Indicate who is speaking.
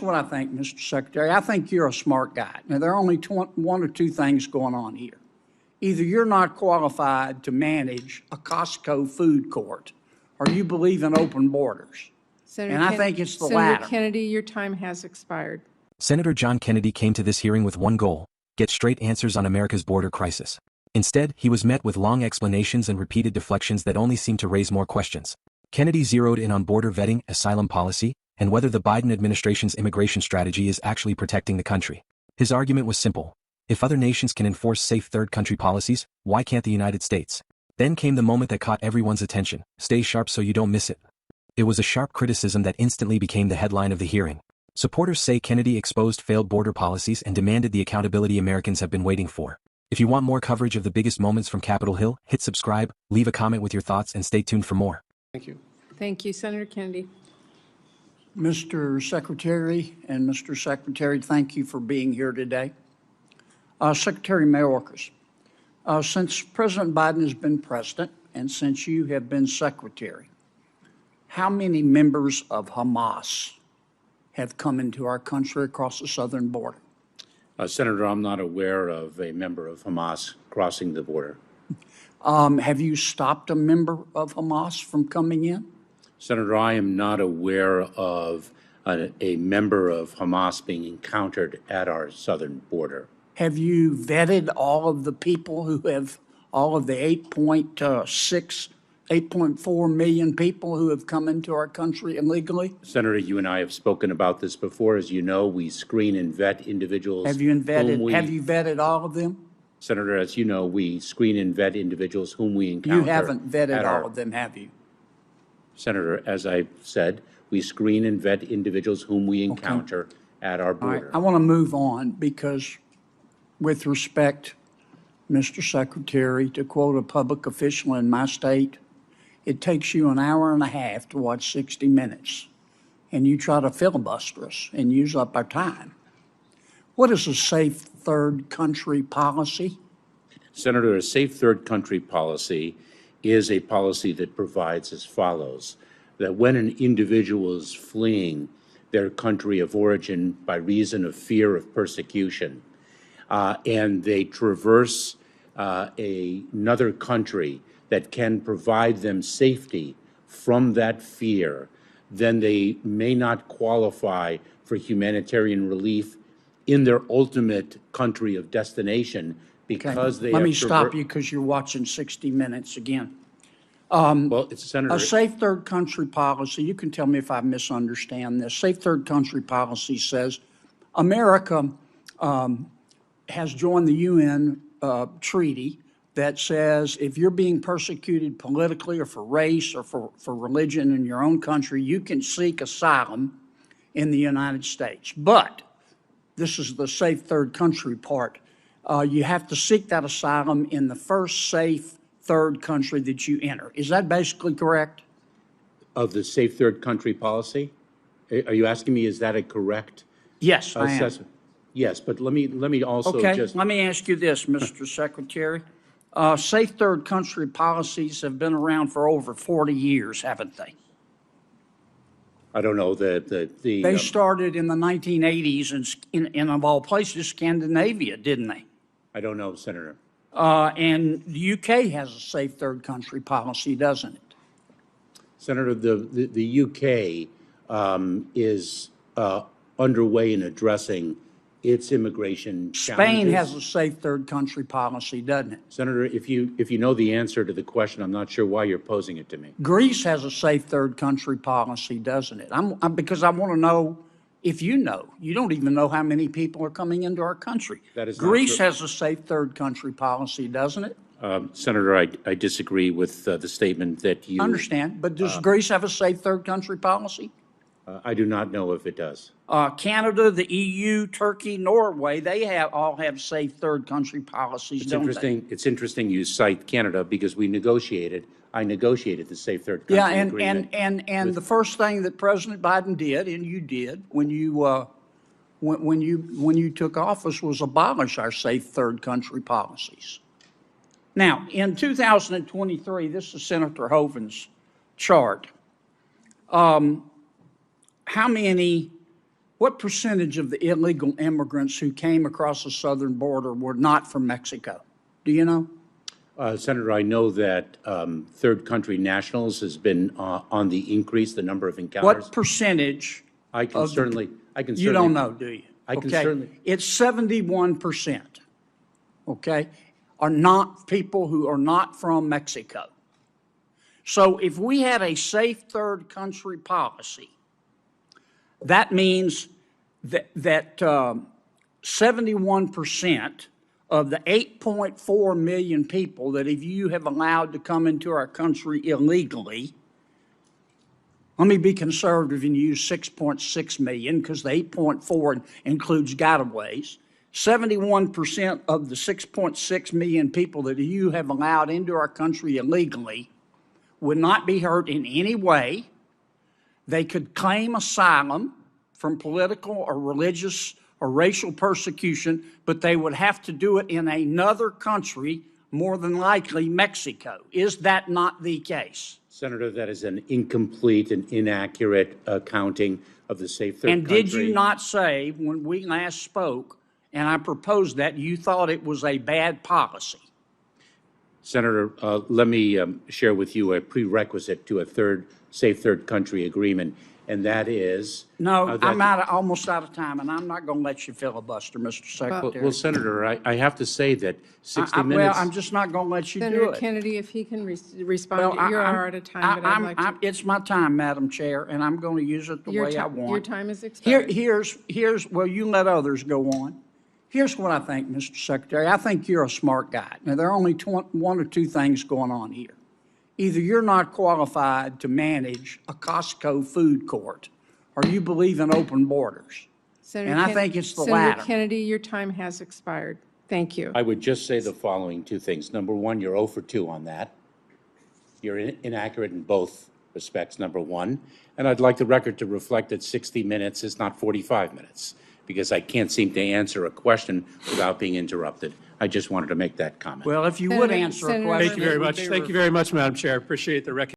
Speaker 1: what I think, Mr. Secretary. I think you're a smart guy. Now, there are only one or two things going on here. Either you're not qualified to manage a Costco food court, or you believe in open borders. I think it's the latter.
Speaker 2: Senator Kennedy, your time has expired.
Speaker 3: Senator John Kennedy came to this hearing with one goal: get straight answers on America's border crisis. Instead, he was met with long explanations and repeated deflections that only seemed to raise more questions. Kennedy zeroed in on border vetting, asylum policy, and whether the Biden administration's immigration strategy is actually protecting the country. His argument was simple. If other nations can enforce safe third country policies, why can't the United States? Then came the moment that caught everyone's attention. Stay sharp so you don't miss it. It was a sharp criticism that instantly became the headline of the hearing. Supporters say Kennedy exposed failed border policies and demanded the accountability Americans have been waiting for. If you want more coverage of the biggest moments from Capitol Hill, hit subscribe, leave a comment with your thoughts, and stay tuned for more.
Speaker 4: Thank you.
Speaker 2: Thank you, Senator Kennedy.
Speaker 1: Mr. Secretary and Mr. Secretary, thank you for being here today. Secretary Mayorkas, since President Biden has been president and since you have been secretary, how many members of Hamas have come into our country across the southern border?
Speaker 4: Senator, I'm not aware of a member of Hamas crossing the border.
Speaker 1: Have you stopped a member of Hamas from coming in?
Speaker 4: Senator, I am not aware of a member of Hamas being encountered at our southern border.
Speaker 1: Have you vetted all of the people who have, all of the 8.4 million people who have come into our country illegally?
Speaker 4: Senator, you and I have spoken about this before. As you know, we screen and vet individuals.
Speaker 1: Have you vetted all of them?
Speaker 4: Senator, as you know, we screen and vet individuals whom we encounter.
Speaker 1: You haven't vetted all of them, have you?
Speaker 4: Senator, as I said, we screen and vet individuals whom we encounter at our border.
Speaker 1: All right, I want to move on because, with respect, Mr. Secretary, to quote a public official in my state, it takes you an hour and a half to watch 60 Minutes, and you try to filibuster us and use up our time. What is a safe third country policy?
Speaker 4: Senator, a safe third country policy is a policy that provides as follows: that when an individual is fleeing their country of origin by reason of fear of persecution, and they traverse another country that can provide them safety from that fear, then they may not qualify for humanitarian relief in their ultimate country of destination because they have.
Speaker 1: Let me stop you because you're watching 60 Minutes again.
Speaker 4: Well, it's Senator.
Speaker 1: A safe third country policy, you can tell me if I misunderstand this. Safe third country policy says America has joined the UN treaty that says if you're being persecuted politically or for race or for religion in your own country, you can seek asylum in the United States. But this is the safe third country part. You have to seek that asylum in the first safe third country that you enter. Is that basically correct?
Speaker 4: Of the safe third country policy? Are you asking me, is that a correct?
Speaker 1: Yes, I am.
Speaker 4: Yes, but let me also just.
Speaker 1: Let me ask you this, Mr. Secretary. Safe third country policies have been around for over 40 years, haven't they?
Speaker 4: I don't know
Speaker 1: They started in the 1980s in of all places, Scandinavia, didn't they?
Speaker 4: I don't know, Senator.
Speaker 1: And the UK has a safe third country policy, doesn't it?
Speaker 4: Senator, the UK is underway in addressing its immigration challenges.
Speaker 1: Spain has a safe third country policy, doesn't it?
Speaker 4: Senator, if you know the answer to the question, I'm not sure why you're posing it to me.
Speaker 1: Greece has a safe third country policy, doesn't it? Because I want to know if you know. You don't even know how many people are coming into our country.
Speaker 4: That is
Speaker 1: Greece has a safe third country policy, doesn't it?
Speaker 4: Senator, I disagree with the statement that you.
Speaker 1: I understand, but does Greece have a safe third country policy?
Speaker 4: I do not know if it does.
Speaker 1: Canada, the EU, Turkey, Norway, they all have safe third country policies, don't they?
Speaker 4: It's interesting you cite Canada because I negotiated the safe third country agreement.
Speaker 1: And the first thing that President Biden did, and you did when you took office, was abolish our safe third country policies. Now, in 2023, this is Senator Hovind's chart. How many what percentage of the illegal immigrants who came across the southern border were not from Mexico? Do you know?
Speaker 4: Senator, I know that third country nationals has been on the increase, the number of encounters.
Speaker 1: What percentage?
Speaker 4: I can certainly.
Speaker 1: You don't know, do you?
Speaker 4: I can
Speaker 1: Okay.
Speaker 4: certainly.
Speaker 1: It's 71%, okay, are not people who are not from Mexico. So if we had a safe third country policy, that means that 71% of the 8.4 million people that if you have allowed to come into our country illegally, let me be conservative and use 6.6 million because the 8.4 includes gotaways. 71% of the 6.6 million people that you have allowed into our country illegally would not be hurt in any way. They could claim asylum from political or religious or racial persecution, but they would have to do it in another country, more than likely Mexico. Is that not the case?
Speaker 4: Senator, that is an incomplete and inaccurate accounting of the safe third country.
Speaker 1: And did you not say when we last spoke, and I proposed that, you thought it was a bad policy?
Speaker 4: Senator, let me share with you a prerequisite to a safe third country agreement, and that is.
Speaker 1: No, I'm almost out of time, and I'm not going to let you filibuster, Mr. Secretary.
Speaker 4: Well, Senator, I have to say that 60 minutes.
Speaker 1: Well, I'm just not going to let you do
Speaker 2: Senator
Speaker 1: it.
Speaker 2: Kennedy, if he can respond, you are out of time, but I'd like to.
Speaker 1: It's my time, Madam Chair, and I'm going to use it the way I want.
Speaker 2: Your time is expired.
Speaker 1: Well, you let others go on. Here's what I think, Mr. Secretary. I think you're a smart guy. Now, there are only one or two things going on here. Either you're not qualified to manage a Costco food court, or you believe in open borders. And I think it's the latter.
Speaker 2: Senator Kennedy, your time has expired. Thank you.
Speaker 4: I would just say the following two things. Number one, you're 0 for 2 on that. You're inaccurate in both respects, number one. And I'd like the record to reflect that 60 minutes is not 45 minutes, because I can't seem to answer a question without being interrupted. I just wanted to make that comment.
Speaker 1: Well, if you would answer a
Speaker 2: Senator-
Speaker 1: question.
Speaker 5: Thank you very much. Thank you very much, Madam Chair. I appreciate the recognition.